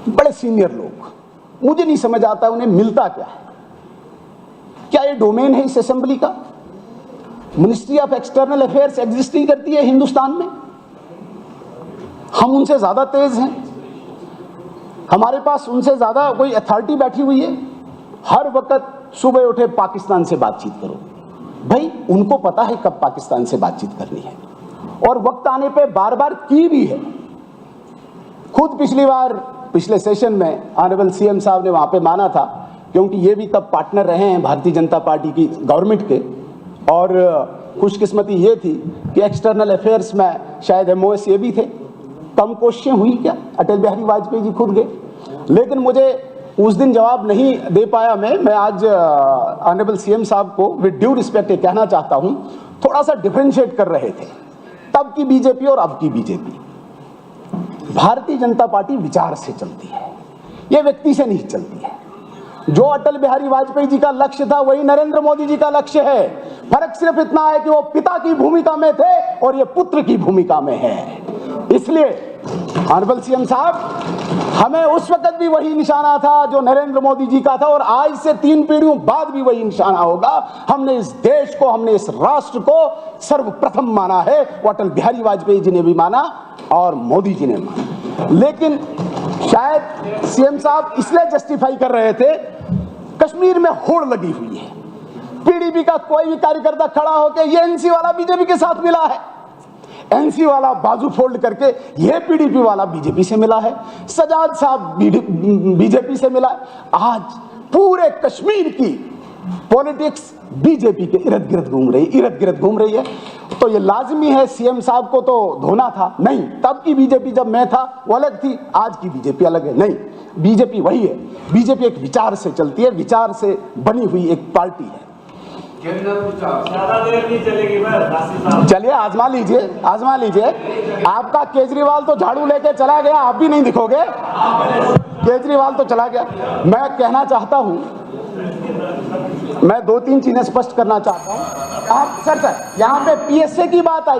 बड़े सीनियर लोग, मुझे नहीं समझ आता उन्हें मिलता क्या है। क्या ये डोमेन है इस असेंबली का? Ministry of external affairs exist नहीं करती है हिंदुस्तान में? हम उनसे ज्यादा तेज हैं, हमारे पास उनसे ज्यादा कोई अथॉरिटी बैठी हुई है? हर वक्त सुबह उठे पाकिस्तान से बातचीत करो। भाई उनको पता है कब पाकिस्तान से बातचीत करनी है, और वक्त आने पे बार बार की भी है। खुद पिछली बार पिछले सेशन में ऑनरेबल सीएम साहब ने वहां पे माना था, क्योंकि ये भी तब पार्टनर रहे हैं भारतीय जनता पार्टी की गवर्नमेंट के, और खुशकिस्मती ये थी कि एक्सटर्नल अफेयर्स में शायद एमओएस ये भी थे। कम कोशिशें हुई क्या? अटल बिहारी वाजपेयी जी खुद गए, लेकिन मुझे उस दिन जवाब नहीं दे पाया। मैं आज ऑनरेबल सीएम साहब को विद ड्यू रिस्पेक्ट कहना चाहता हूं, थोड़ा सा डिफरेंशिएट कर रहे थे तब की बीजेपी और अब की बीजेपी। भारतीय जनता पार्टी विचार से चलती है, ये व्यक्ति से नहीं चलती है। जो अटल बिहारी वाजपेयी जी का लक्ष्य था वही नरेंद्र मोदी जी का लक्ष्य है। फर्क सिर्फ इतना है कि वो पिता की भूमिका में थे और ये पुत्र की भूमिका में है। इसलिए ऑनरेबल सीएम साहब, हमें उस वक्त भी वही निशाना था जो नरेंद्र मोदी जी का था, और आज से 3 पीढ़ियों बाद भी वही निशाना होगा। हमने इस देश को, हमने इस राष्ट्र को सर्वप्रथम माना है। वो अटल बिहारी वाजपेयी जी ने भी माना और मोदी जी ने माना। लेकिन शायद सीएम साहब इसलिए जस्टिफाई कर रहे थे, कश्मीर में होड़ लगी हुई है, पीडीपी का कोई भी कार्यकर्ता खड़ा होकर ये एनसी वाला बीजेपी के साथ मिला है, एनसी वाला बाजू फोल्ड करके ये पीडीपी वाला बीजेपी से मिला है, सजाद साहब बीजेपी से मिला है। आज पूरे कश्मीर की पॉलिटिक्स बीजेपी के इर्द गिर्द घूम रही है। तो ये लाजमी है सीएम साहब को तो धोना था? नहीं, तब की बीजेपी जब मैं था वो अलग थी, आज की बीजेपी अलग है। नहीं, बीजेपी वही है। बीजेपी एक विचार से चलती है, विचार से बनी हुई एक पार्टी है। ज्यादा देर नहीं चलेगी। चलिए आजमा लीजिए। आपका केजरीवाल तो झाड़ू लेके चला गया, आप भी नहीं दिखोगे। केजरीवाल तो चला गया। मैं कहना चाहता हूं, मैं 2-3 चीजें स्पष्ट करना चाहता हूं। आप सर यहाँ पे पीएसए की बात आई,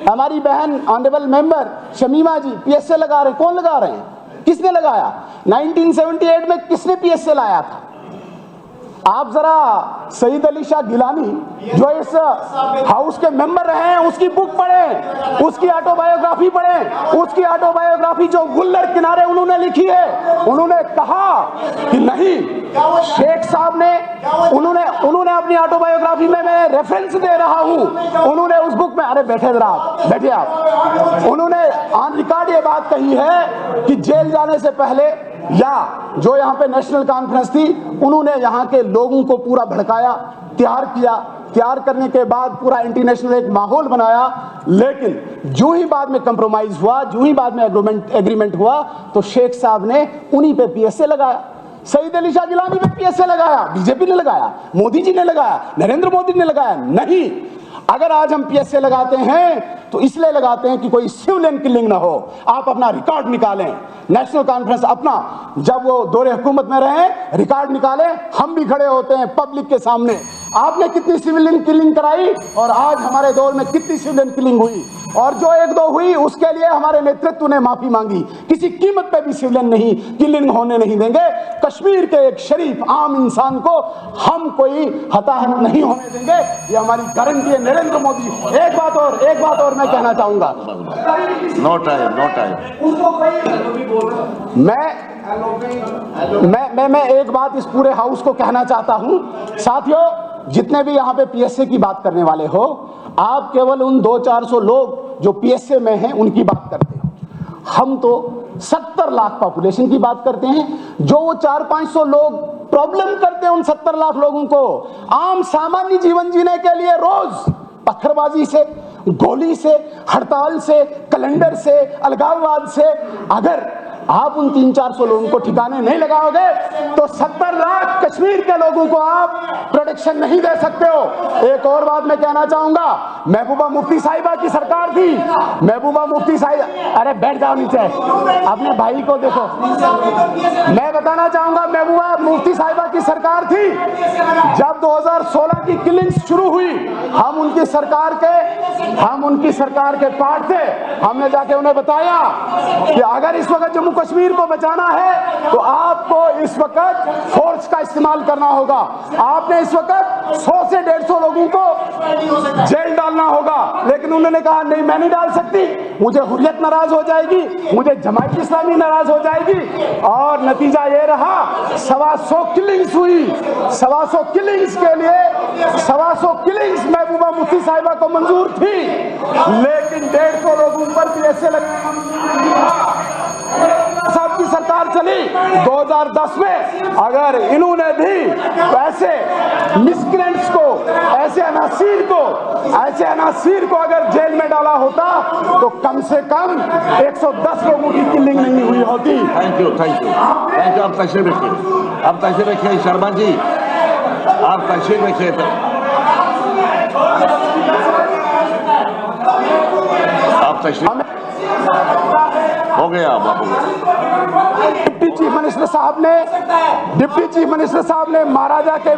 हमारी बहन ऑनरेबल मेंबर शमीमा जी पीएसए लगा रहे हैं। कौन लगा रहे हैं? किसने लगाया? 1978 में किसने पीएसए लाया था? आप जरा सईद अली शाह गिलानी जो इस हाउस के मेंबर रहे हैं उसकी बुक पढ़ें, उसकी ऑटोबायोग्राफी पढ़ें। उसकी ऑटोबायोग्राफी जो गुल्लर किनारे उन्होंने लिखी है, उन्होंने कहा कि नहीं, शेख साहब ने उन्होंने अपनी ऑटोबायोग्राफी में, मैं रेफरेंस दे रहा हूं, उन्होंने उस बुक में, अरे बैठिए आप, उन्होंने ऑन रिकॉर्ड ये बात कही है कि जेल जाने से पहले या जो यहाँ पे नेशनल कॉन्फ्रेंस थी, उन्होंने यहाँ के लोगों को पूरा भड़काया, तैयार करने के बाद पूरा इंटरनेशनल एक माहौल बनाया। लेकिन जो ही बाद में कंप्रोमाइज हुआ, जो ही बाद में एग्रीमेंट हुआ, तो शेख साहब ने उन्हीं पे पीएसए लगाया। सईद अली शाह गिलानी पे पीएसए लगाया, बीजेपी ने लगाया, मोदी जी ने लगाया, नरेंद्र मोदी ने लगाया? नहीं। अगर आज हम पीएसए लगाते हैं तो इसलिए लगाते हैं कि कोई सिविलियन किलिंग ना हो। आप अपना रिकॉर्ड निकालें, नेशनल कॉन्फ्रेंस अपना, जब वो दौरे हुकूमत में रहे, रिकॉर्ड निकालें। हम भी खड़े होते हैं पब्लिक के सामने, आपने कितनी सिविलियन किलिंग कराई और आज हमारे दौर में कितनी सिविलियन किलिंग हुई, और जो 1-2 हुई उसके लिए हमारे नेतृत्व ने माफी मांगी। किसी कीमत पे भी सिविलियन नहीं किलिंग होने नहीं देंगे। कश्मीर के एक शरीफ आम इंसान को हम कोई हताहत नहीं होने देंगे, ये हमारी गारंटी है। नरेंद्र मोदी, एक बात और मैं कहना चाहूंगा। No time. मैं एक बात इस पूरे हाउस को कहना चाहता हूं। साथियों, जितने भी यहाँ पे पीएसए की बात करने वाले हो, आप केवल उन 200-400 लोग जो पीएसए में हैं उनकी बात करते हो। हम तो 70 लाख पॉपुलेशन की बात करते हैं। जो वो 400-500 लोग प्रॉब्लम करते हैं, उन 70 लाख लोगों को आम सामान्य जीवन जीने के लिए रोज पत्थरबाजी से, गोली से, हड़ताल से, कैलेंडर से, अलगाववाद से, अगर आप उन 300-400 लोगों को ठिकाने नहीं लगाओगे तो 70 लाख कश्मीर के लोगों को आप प्रोटेक्शन नहीं दे सकते हो। एक और बात मैं कहना चाहूंगा, महबूबा मुफ्ती साहिबा की सरकार थी, महबूबा मुफ्ती साहिबा, अरे बैठ जाओ नीचे, अपने भाई को देखो। मैं बताना चाहूंगा, महबूबा मुफ्ती साहिबा की सरकार थी। जब 2016 की किलिंग शुरू हुई, हम उनकी सरकार के हम उनकी सरकार के पार्ट थे। हमने जाके उन्हें बताया कि अगर इस वक्त जम्मू कश्मीर को बचाना है तो आपको इस वक्त फोर्स का इस्तेमाल करना होगा। आपने इस वक्त 100 से 150 लोगों को जेल डालना होगा। लेकिन उन्होंने कहा नहीं, मैं नहीं डाल सकती, मुझे हुर्रियत नाराज हो जाएगी, मुझे जमात इस्लामी नाराज हो जाएगी। और नतीजा ये रहा, 125 किलिंग्स हुई। 125 किलिंग्स के लिए 125 किलिंग्स महबूबा मुफ्ती साहिबा को मंजूर थी, लेकिन 150 लोगों पर भी ऐसे साहब की सरकार चली 2010 में। अगर इन्होंने भी ऐसे मिसक्रेंट्स को, ऐसे अनासीर को अगर जेल में डाला होता तो कम से कम 110 लोगों की किलिंग नहीं हुई होती। Thank you. आप तशरीफ रखिए शर्मा जी, आप तशरीफ रखिए। आप तशरीफ हो गया बाबू। डिप्टी चीफ मिनिस्टर साहब ने महाराजा के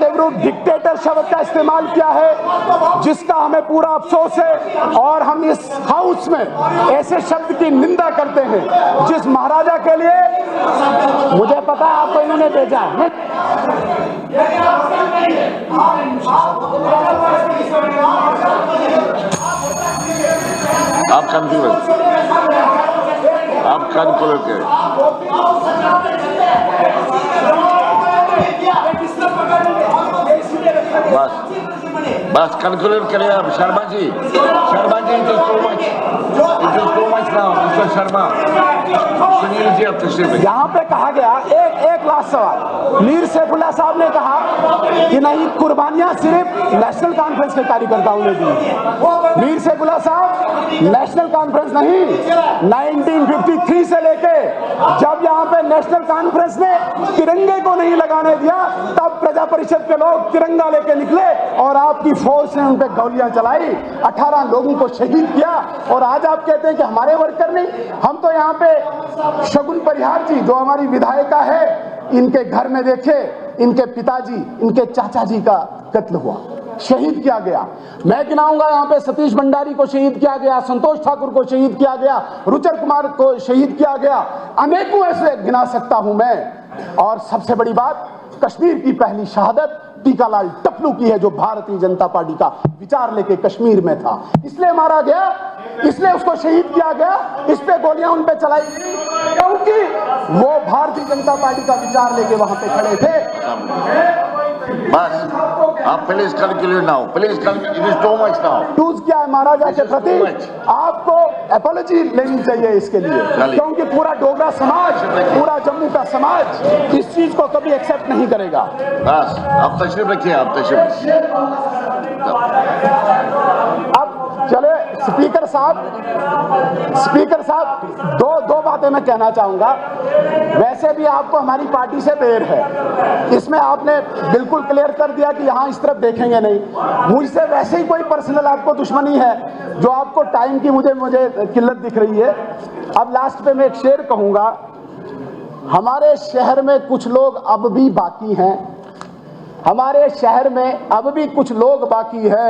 विरुद्ध डिक्टेटर शब्द का इस्तेमाल किया है, जिसका हमें पूरा अफसोस है। और हम इस हाउस में ऐसे शब्द की निंदा करते हैं जिस महाराजा के लिए मुझे पता है आपको इन्होंने भेजा है। आप कंक्लूड करें। बस कंक्लूड करें आप Sharma ji. It is too much now mister Sharma. Sunil ji आप तशरीफ। यहाँ पे कहा गया एक लास्ट सवाल, मीर सैफुल्लाह साहब ने कहा कि नहीं, कुर्बानियां सिर्फ नेशनल कॉन्फ्रेंस के कार्यकर्ताओं ने दी। मीर सैफुल्लाह साहब, नेशनल कॉन्फ्रेंस नहीं, 1953 से लेके जब यहाँ पे नेशनल कॉन्फ्रेंस ने तिरंगे को नहीं लगाने दिया, तब प्रजा परिषद के लोग तिरंगा लेके निकले और आपकी फौज ने उन पे गोलियां चलाई, 18 लोगों को शहीद किया। और आज आप कहते हैं कि हमारे वर्कर नहीं। हम तो यहाँ पे शगुन परिहार जी जो हमारी विधायिका है, इनके घर में देखे, इनके पिताजी, इनके चाचा जी का कत्ल हुआ, शहीद किया गया। मैं गिनाऊंगा यहाँ पे सतीश भंडारी को शहीद किया गया, संतोष ठाकुर को शहीद किया गया, रुचर कुमार को शहीद किया गया, अनेकों ऐसे गिना सकता हूं मैं। और सबसे बड़ी बात, कश्मीर की पहली शहादत टीकालाल टपलू की है, जो भारतीय जनता पार्टी का विचार लेके कश्मीर में था, इसलिए मारा गया, इसलिए उसको शहीद किया गया, इस पे गोलियां उन पे चलाई क्योंकि वो भारतीय जनता पार्टी का विचार लेके वहां पे खड़े थे। बस आप please conclude now, please conclude. It is too much now. Use किया है महाराजा के प्रति, आपको अपॉलॉजी लेनी चाहिए इसके लिए, क्योंकि पूरा डोगरा समाज, पूरा जम्मू का समाज इस चीज को कभी एक्सेप्ट नहीं करेगा। बस आप तशरीफ रखिए, आप तशरीफ रखिए। अब चले स्पीकर साहब, दो बातें मैं कहना चाहूंगा। वैसे भी आपको हमारी पार्टी से बैर है, इसमें आपने बिल्कुल क्लियर कर दिया कि यहाँ इस तरफ देखेंगे नहीं। मुझसे वैसे ही कोई पर्सनल आपको दुश्मनी है, जो आपको टाइम की मुझे किल्लत दिख रही है। अब लास्ट पे मैं एक शेर कहूंगा, हमारे शहर में कुछ लोग अब भी बाकी हैं, हमारे शहर में अब भी कुछ लोग बाकी हैं।